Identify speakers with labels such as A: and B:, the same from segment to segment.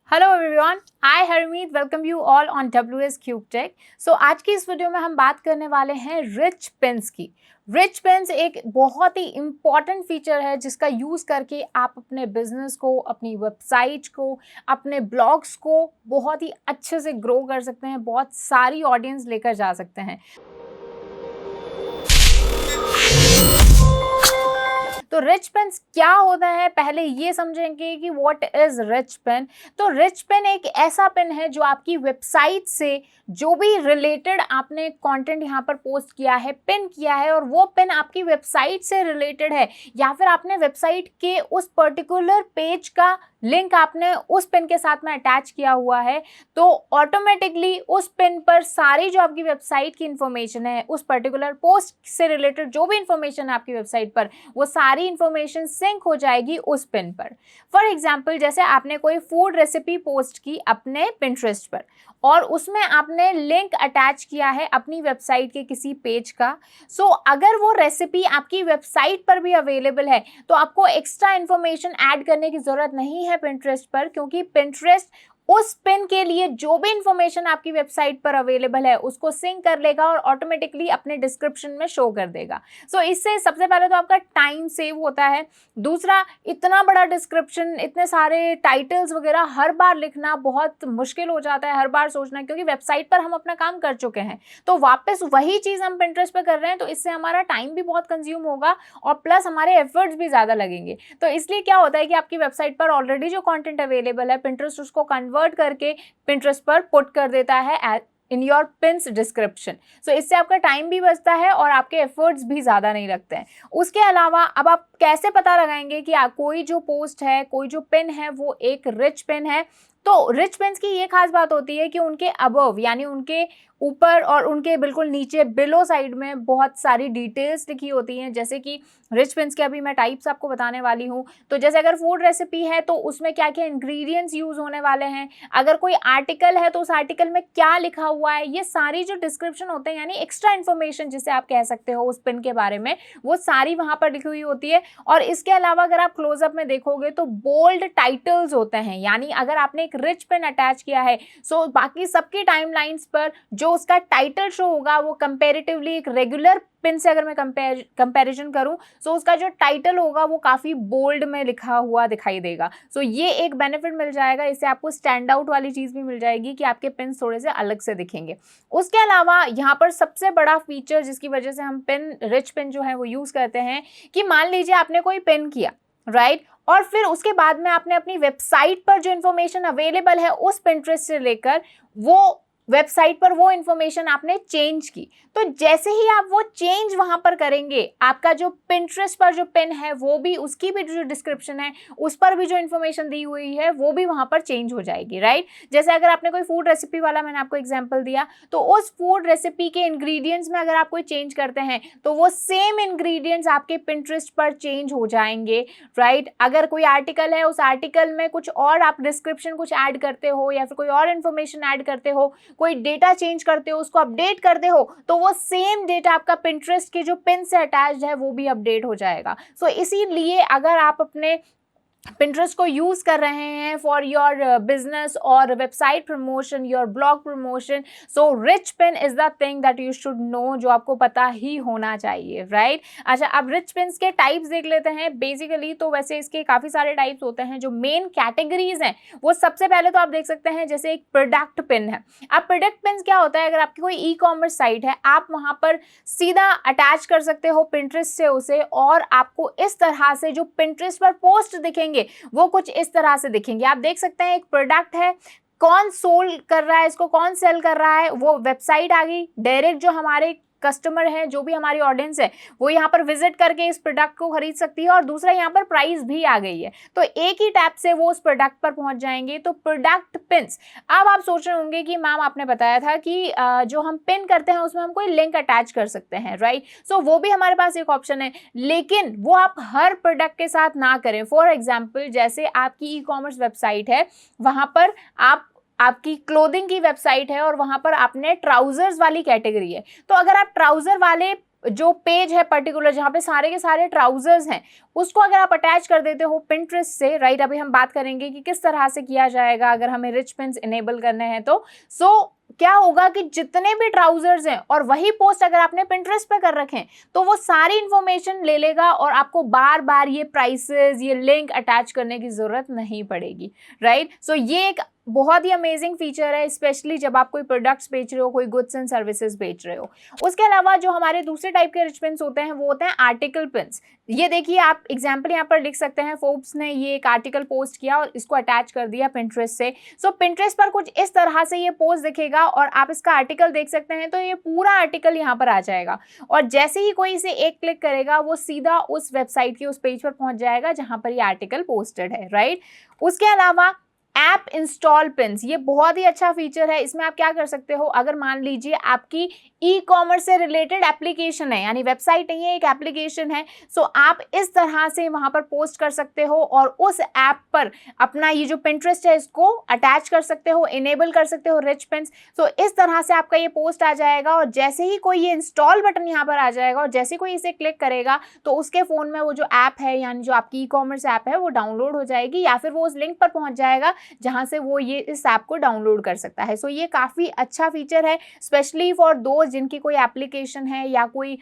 A: Hello everyone, I Harmeet welcome you all on WS cube tech. So आज की इस video में हम बात करने वाले हैं रिच पिन्स की। रिच पिन्स एक बहुत ही इम्पॉर्टेंट फीचर है जिसका यूज़ करके आप अपने बिजनेस को, अपनी वेबसाइट को, अपने ब्लॉग्स को बहुत ही अच्छे से ग्रो कर सकते हैं, बहुत सारी ऑडियंस लेकर जा सकते हैं। तो रिच पेन्स क्या होता है, पहले ये समझेंगे कि व्हाट इज रिच पेन। तो रिच पेन एक ऐसा पेन है जो आपकी वेबसाइट से जो भी रिलेटेड आपने कंटेंट यहाँ पर पोस्ट किया है, पिन किया है, और वो पेन आपकी वेबसाइट से रिलेटेड है, या फिर आपने वेबसाइट के उस पर्टिकुलर पेज का लिंक आपने उस पेन के साथ में अटैच किया हुआ है, तो ऑटोमेटिकली उस पेन पर सारी जो आपकी वेबसाइट की इंफॉर्मेशन है, उस पर्टिकुलर पोस्ट से रिलेटेड जो भी इंफॉर्मेशन है आपकी वेबसाइट पर, वो सारी इंफॉर्मेशन सिंक हो जाएगी उस पेन पर। फॉर एग्जाम्पल, जैसे आपने कोई फूड रेसिपी पोस्ट की अपने पिंटरेस्ट पर और उसमें आपने लिंक अटैच किया है अपनी वेबसाइट के किसी पेज का, सो अगर वो रेसिपी आपकी वेबसाइट पर भी अवेलेबल है तो आपको एक्स्ट्रा इंफॉर्मेशन ऐड करने की जरूरत नहीं है पिंटरेस्ट पर, क्योंकि पिंटरेस्ट उस पिन के लिए जो भी इंफॉर्मेशन आपकी वेबसाइट पर अवेलेबल है उसको सिंक कर लेगा और ऑटोमेटिकली अपने डिस्क्रिप्शन में शो कर देगा। सो इससे सबसे पहले तो आपका टाइम सेव होता है। दूसरा, इतना बड़ा डिस्क्रिप्शन, इतने सारे टाइटल्स वगैरह हर बार लिखना बहुत मुश्किल हो जाता है, हर बार सोचना, क्योंकि वेबसाइट पर हम अपना काम कर चुके हैं तो वापस वही चीज़ हम पिंटरेस्ट पर कर रहे हैं, तो इससे हमारा टाइम भी बहुत कंज्यूम होगा और प्लस हमारे एफर्ट्स भी ज़्यादा लगेंगे। तो इसलिए क्या होता है कि आपकी वेबसाइट पर ऑलरेडी जो कॉन्टेंट अवेलेबल है, पिंटरेस्ट उसको कन्वर्ट करके पिंटरेस्ट पर पुट कर देता है इन योर पिन्स डिस्क्रिप्शन। सो इससे आपका टाइम भी बचता है और आपके एफर्ट्स भी ज़्यादा नहीं लगते हैं। उसके अलावा अब आप कैसे पता लगाएंगे कि कोई जो पोस्ट है, कोई जो पिन है वो एक रिच पिन है। तो रिच पिन्स की ये खास बात होती है कि उनके अबव यानी उनके ऊपर और उनके बिल्कुल नीचे बिलो साइड में बहुत सारी डिटेल्स लिखी होती हैं। जैसे कि रिच पिन्स के अभी मैं टाइप्स आपको बताने वाली हूँ। तो जैसे अगर फूड रेसिपी है तो उसमें क्या क्या इंग्रेडिएंट्स यूज़ होने वाले हैं, अगर कोई आर्टिकल है तो उस आर्टिकल में क्या लिखा हुआ है, ये सारी जो डिस्क्रिप्शन होते हैं यानी एक्स्ट्रा इन्फॉर्मेशन जिसे आप कह सकते हो उस पिन के बारे में, वो सारी वहाँ पर लिखी हुई होती है। और इसके अलावा अगर आप क्लोजअप में देखोगे तो बोल्ड टाइटल्स होते हैं, यानी अगर आपने एक रिच पिन अटैच किया है सो बाकी सबकी टाइमलाइंस पर जो उसका टाइटल शो होगा वो कंपैरेटिवली एक रेगुलर पिन से अगर मैं कंपैरिजन करूं सो उसका जो टाइटल होगा वो काफ़ी बोल्ड में लिखा हुआ दिखाई देगा। सो ये एक बेनिफिट मिल जाएगा, इससे आपको स्टैंड आउट वाली चीज़ भी मिल जाएगी कि आपके पिन थोड़े से अलग से दिखेंगे। उसके अलावा यहाँ पर सबसे बड़ा फीचर जिसकी वजह से हम पिन, रिच पिन जो है वो यूज़ करते हैं, कि मान लीजिए आपने कोई पिन किया, राइट, और फिर उसके बाद में आपने अपनी वेबसाइट पर जो इन्फॉर्मेशन अवेलेबल है उस पिंटरेस्ट से लेकर वो वेबसाइट पर वो इन्फॉर्मेशन आपने चेंज की, तो जैसे ही आप वो चेंज वहां पर करेंगे, आपका जो पिंटरेस्ट पर जो पिन है वो भी, उसकी भी जो डिस्क्रिप्शन है उस पर भी जो इन्फॉर्मेशन दी हुई है वो भी वहां पर चेंज हो जाएगी, राइट। जैसे अगर आपने कोई फूड रेसिपी वाला मैंने आपको एग्जांपल दिया, तो उस फूड रेसिपी के इंग्रेडिएंट्स में अगर आप कोई चेंज करते हैं तो वो सेम इंग्रेडिएंट्स आपके पिंटरेस्ट पर चेंज हो जाएंगे, राइट। अगर कोई आर्टिकल है, उस आर्टिकल में कुछ और आप डिस्क्रिप्शन कुछ ऐड करते हो या फिर कोई और इन्फॉर्मेशन ऐड करते हो, कोई डेटा चेंज करते हो, उसको अपडेट करते हो, तो वो सेम डेटा आपका पिंटरेस्ट के जो पिन से अटैच्ड है वो भी अपडेट हो जाएगा। सो इसीलिए अगर आप अपने पिंटरेस्ट को यूज़ कर रहे हैं फॉर योर बिजनेस और website promotion, your blog promotion, so rich pin is the thing that you should know, जो आपको पता ही होना चाहिए, राइट। अच्छा, अब रिच पिन्स के टाइप्स देख लेते हैं। बेसिकली तो वैसे इसके काफ़ी सारे टाइप्स होते हैं। जो मेन कैटेगरीज हैं वो सबसे पहले तो आप देख सकते हैं, जैसे एक प्रोडक्ट पिन है। अब प्रोडक्ट पिन क्या होता है, अगर आपकी कोई ई-कॉमर्स साइट है, आप वहाँ पर सीधा अटैच कर सकते हो पिंटरेस्ट से उसे, और आपको इस तरह से जो पिंटरेस्ट पर पोस्ट दिखेंगे वो कुछ इस तरह से दिखेंगे। आप देख सकते हैं एक प्रोडक्ट है, कौन सोल्ड कर रहा है इसको, कौन सेल कर रहा है, वो वेबसाइट आ गई, डायरेक्ट जो हमारे कस्टमर है, जो भी हमारी ऑडियंस है, वो यहाँ पर विजिट करके इस प्रोडक्ट को खरीद सकती है, और दूसरा यहाँ पर प्राइस भी आ गई है, तो एक ही टैप से वो उस प्रोडक्ट पर पहुंच जाएंगे। तो प्रोडक्ट पिन्स। अब आप सोच रहे होंगे कि मैम आपने बताया था कि जो हम पिन करते हैं उसमें हम कोई लिंक अटैच कर सकते हैं, राइट। सो वो भी हमारे पास एक ऑप्शन है, लेकिन वो आप हर प्रोडक्ट के साथ ना करें। फॉर एग्जाम्पल, जैसे आपकी ई-कॉमर्स वेबसाइट है, वहां पर आपकी क्लोथिंग की वेबसाइट है और वहां पर आपने ट्राउजर्स वाली कैटेगरी है, तो अगर आप ट्राउजर वाले जो पेज है पर्टिकुलर जहाँ पे सारे के सारे ट्राउजर्स हैं, उसको अगर आप अटैच कर देते हो पिंटरेस्ट से, राइट, अभी हम बात करेंगे कि किस तरह से किया जाएगा अगर हमें रिच पिन्स इनेबल करने हैं तो क्या होगा कि जितने भी ट्राउजर्स हैं और वही पोस्ट अगर आपने पिंटरेस्ट पे कर रखे तो वो सारी इंफॉर्मेशन ले लेगा और आपको बार बार ये प्राइसेस, ये लिंक अटैच करने की जरूरत नहीं पड़ेगी, राइट। सो ये एक बहुत ही अमेजिंग फीचर है, स्पेशली जब आप कोई प्रोडक्ट्स बेच रहे हो, कोई गुड्स एंड सर्विसेज बेच रहे हो। उसके अलावा जो हमारे दूसरे टाइप के रिच पिन्स होते हैं वो होते हैं आर्टिकल पिन्स। ये देखिए, आप एग्जाम्पल यहाँ पर लिख सकते हैं, फोर्ब्स ने ये एक आर्टिकल पोस्ट किया और इसको अटैच कर दिया पिंटरेस्ट से। सो पिंटरेस्ट पर कुछ इस तरह से ये पोस्ट दिखेगा और आप इसका आर्टिकल देख सकते हैं, तो ये पूरा आर्टिकल यहाँ पर आ जाएगा और जैसे ही कोई इसे एक क्लिक करेगा वो सीधा उस वेबसाइट के उस पेज पर पहुंच जाएगा जहां पर ये आर्टिकल पोस्टेड है, राइट। उसके अलावा ऐप इंस्टॉल पिन्स, ये बहुत ही अच्छा फीचर है। इसमें आप क्या कर सकते हो, अगर मान लीजिए आपकी ई कॉमर्स से रिलेटेड एप्लीकेशन है, यानी वेबसाइट नहीं है, एक एप्लीकेशन है, सो आप इस तरह से वहां पर पोस्ट कर सकते हो और उस ऐप पर अपना ये जो पिंटरेस्ट है इसको अटैच कर सकते हो, इनेबल कर सकते हो रिच पिन्स। सो इस तरह से आपका ये पोस्ट आ जाएगा और जैसे ही कोई ये इंस्टॉल बटन यहाँ पर आ जाएगा और जैसे कोई इसे क्लिक करेगा तो उसके फोन में वो जो ऐप है, यानी जो आपकी ई कॉमर्स ऐप है, वो डाउनलोड हो जाएगी या फिर वो उस लिंक पर पहुंच जाएगा जहां से वो ये इस ऐप को डाउनलोड कर सकता है। सो ये काफी अच्छा फीचर है, स्पेशली फॉर दोस्त जिनकी कोई एप्लीकेशन है या कोई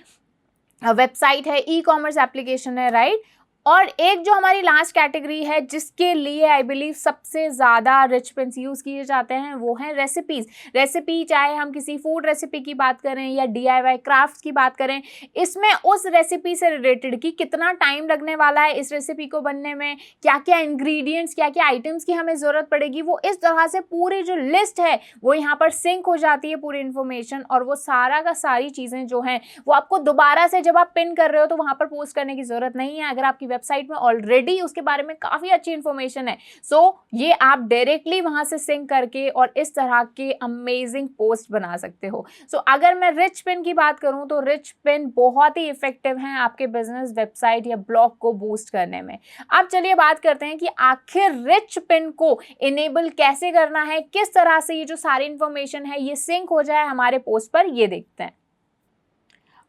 A: वेबसाइट है, ई कॉमर्स एप्लीकेशन है, राइट। और एक जो हमारी लास्ट कैटेगरी है जिसके लिए आई बिलीव सबसे ज़्यादा रिच पिन्स यूज़ किए जाते हैं वो है रेसिपीज़। रेसिपी, चाहे हम किसी फूड रेसिपी की बात करें या DIY क्राफ्ट की बात करें, इसमें उस रेसिपी से रिलेटेड कि कितना टाइम लगने वाला है इस रेसिपी को बनने में, क्या क्या इंग्रेडिएंट्स, क्या क्या आइटम्स की हमें ज़रूरत पड़ेगी, वो इस तरह से पूरी जो लिस्ट है वो यहाँ पर सिंक हो जाती है पूरी इन्फॉर्मेशन, और वो सारा का सारी चीज़ें जो हैं वो आपको दोबारा से जब आप पिन कर रहे हो तो वहाँ पर पोस्ट करने की ज़रूरत नहीं है। अगर आपकी वेबसाइट में ऑलरेडी उसके बारे में काफी अच्छी इंफॉर्मेशन है, सो ये आप डायरेक्टली वहां से सिंक करके और इस तरह के अमेजिंग पोस्ट बना सकते हो। सो अगर मैं रिच पिन की बात करूं तो रिच पिन बहुत ही इफेक्टिव हैं आपके बिजनेस, वेबसाइट या ब्लॉग को बूस्ट करने में। अब चलिए बात करते हैं कि आखिर रिच पिन को इनेबल कैसे करना है, किस तरह से ये जो सारी इंफॉर्मेशन है ये सिंक हो जाए हमारे पोस्ट पर, ये देखते हैं।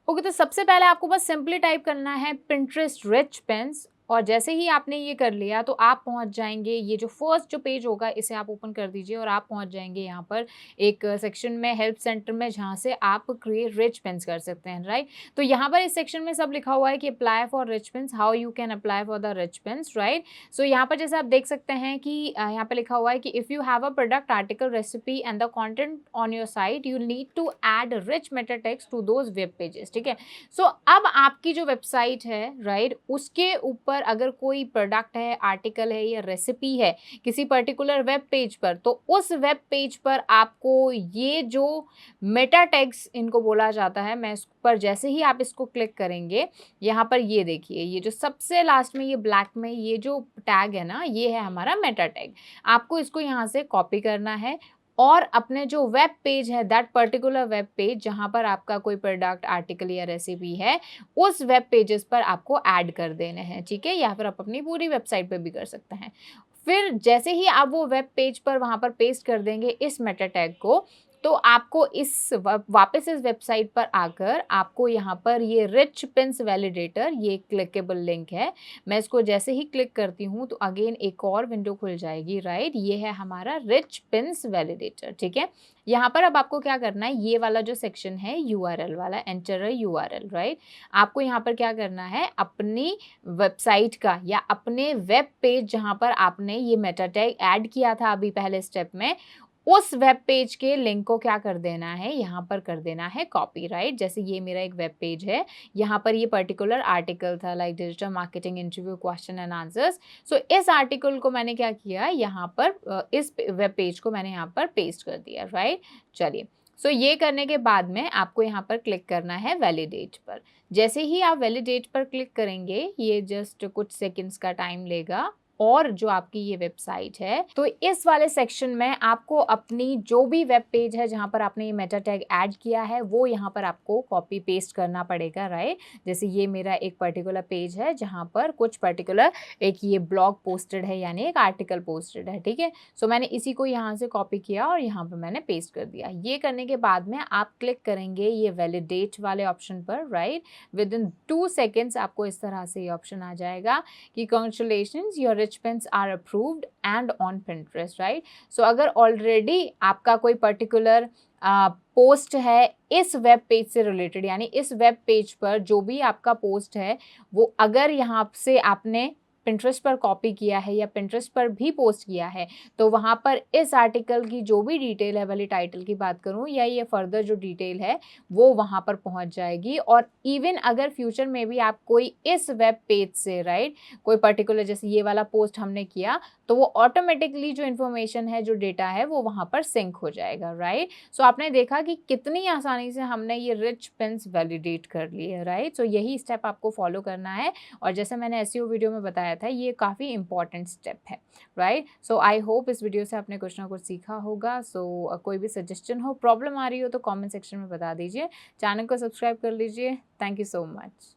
A: ओके, तो सबसे पहले आपको बस सिंपली टाइप करना है पिंटरेस्ट रिच पिन्स, और जैसे ही आपने ये कर लिया तो आप पहुंच जाएंगे, ये जो फर्स्ट जो पेज होगा इसे आप ओपन कर दीजिए और आप पहुंच जाएंगे यहाँ पर एक सेक्शन में, हेल्प सेंटर में, जहाँ से आप क्रिएट रिच पिन्स कर सकते हैं, राइट। तो यहाँ पर इस सेक्शन में सब लिखा हुआ है कि apply for rich pins, how you can apply for the rich pins, right. So यहाँ पर जैसे आप देख सकते हैं कि यहाँ पर लिखा हुआ है कि if you have a product, article, recipe and the content on your site, you need to add rich meta text to those web pages, ठीक है। सो अब आपकी जो वेबसाइट है, राइट, उसके ऊपर अगर कोई प्रोडक्ट है, आर्टिकल है या रेसिपी है किसी पर्टिकुलर वेब पेज पर, तो उस वेब पेज पर आपको ये जो मेटा टैग्स इनको बोला जाता है, मैं इस पर जैसे ही आप इसको क्लिक करेंगे, यहाँ पर ये देखिए, ये जो सबसे लास्ट में ये ब्लैक में ये जो टैग है ना, ये है हमारा मेटा टैग। आपको इसको यहाँ से कॉपी करना है और अपने जो वेब पेज है, दैट पर्टिकुलर वेब पेज जहाँ पर आपका कोई प्रोडक्ट, आर्टिकल या रेसिपी है, उस वेब पेजेस पर आपको ऐड कर देने हैं, ठीक है, या फिर आप अपनी पूरी वेबसाइट पे भी कर सकते हैं। फिर जैसे ही आप वो वेब पेज पर वहाँ पर पेस्ट कर देंगे इस मेटा टैग को, तो आपको इस वापस इस वेबसाइट पर आकर आपको यहाँ पर ये रिच पिन्स वैलिडेटर, ये क्लिकेबल लिंक है, मैं इसको जैसे ही क्लिक करती हूँ तो अगेन एक और विंडो खुल जाएगी, राइट। ये है हमारा रिच पिन्स वैलिडेटर, ठीक है। यहाँ पर अब आपको क्या करना है, ये वाला जो सेक्शन है URL वाला, एंटर अ URL, राइट। आपको यहाँ पर क्या करना है, अपनी वेबसाइट का या अपने वेब पेज जहाँ पर आपने ये मेटा टैग ऐड किया था अभी पहले स्टेप में, उस वेब पेज के लिंक को क्या कर देना है, यहाँ पर कर देना है कॉपी, राइट। जैसे ये मेरा एक वेब पेज है, यहाँ पर ये पर्टिकुलर आर्टिकल था, like digital marketing interview question and answers. So इस आर्टिकल को मैंने क्या किया, यहाँ पर इस वेब पेज को मैंने यहाँ पर पेस्ट कर दिया, राइट। चलिए, सो ये करने के बाद में आपको यहाँ पर क्लिक करना है वैलिडेट पर। जैसे ही आप वैलिडेट पर क्लिक करेंगे, ये जस्ट कुछ सेकेंड्स का टाइम लेगा, और जो आपकी ये वेबसाइट है। तो इस वाले सेक्शन में आपको अपनी जो भी वेब पेज है जहाँ पर आपने ये मेटा टैग ऐड किया है वो यहाँ पर आपको कॉपी पेस्ट करना पड़ेगा, राइट। जैसे ये मेरा एक पर्टिकुलर पेज है जहाँ पर कुछ पर्टिकुलर एक ये ब्लॉग पोस्टेड है, यानी एक आर्टिकल पोस्टेड है, ठीक है। सो मैंने इसी को यहाँ से कॉपी किया और यहाँ पर मैंने पेस्ट कर दिया। ये करने के बाद में आप क्लिक करेंगे ये वैलिडेट वाले ऑप्शन पर, राइट। विद इन 2 सेकेंड्स आपको इस तरह से ये ऑप्शन आ जाएगा कि congratulations, your rich pins are approved and on Pinterest, right. So अगर ऑलरेडी आपका कोई पर्टिकुलर पोस्ट है इस वेब पेज से रिलेटेड, यानी इस वेब पेज पर जो भी आपका पोस्ट है वो अगर यहाँ से आपने पिंटरेस्ट पर कॉपी किया है या पिंटरेस्ट पर भी पोस्ट किया है, तो वहाँ पर इस आर्टिकल की जो भी डिटेल है, भले टाइटल की बात करूँ या ये फर्दर जो डिटेल है वो वहाँ पर पहुँच जाएगी। और इवन अगर फ्यूचर में भी आप कोई इस वेब पेज से, राइट, कोई पर्टिकुलर जैसे ये वाला पोस्ट हमने किया तो वो ऑटोमेटिकली जो इन्फॉर्मेशन है, जो डेटा है वो वहाँ पर सिंक हो जाएगा, राइट। सो आपने देखा कि कितनी आसानी से हमने ये रिच पिन्स वैलिडेट कर ली है, राइट। सो यही स्टेप आपको फॉलो करना है और जैसे मैंने एसईओ वीडियो में बताया था ये काफ़ी इंपॉर्टेंट स्टेप है, राइट। सो आई होप इस वीडियो से आपने कुछ ना कुछ सीखा होगा। सो कोई भी सजेशन हो, प्रॉब्लम आ रही हो तो कमेंट सेक्शन में बता दीजिए। चैनल को सब्सक्राइब कर लीजिए। Thank you so much.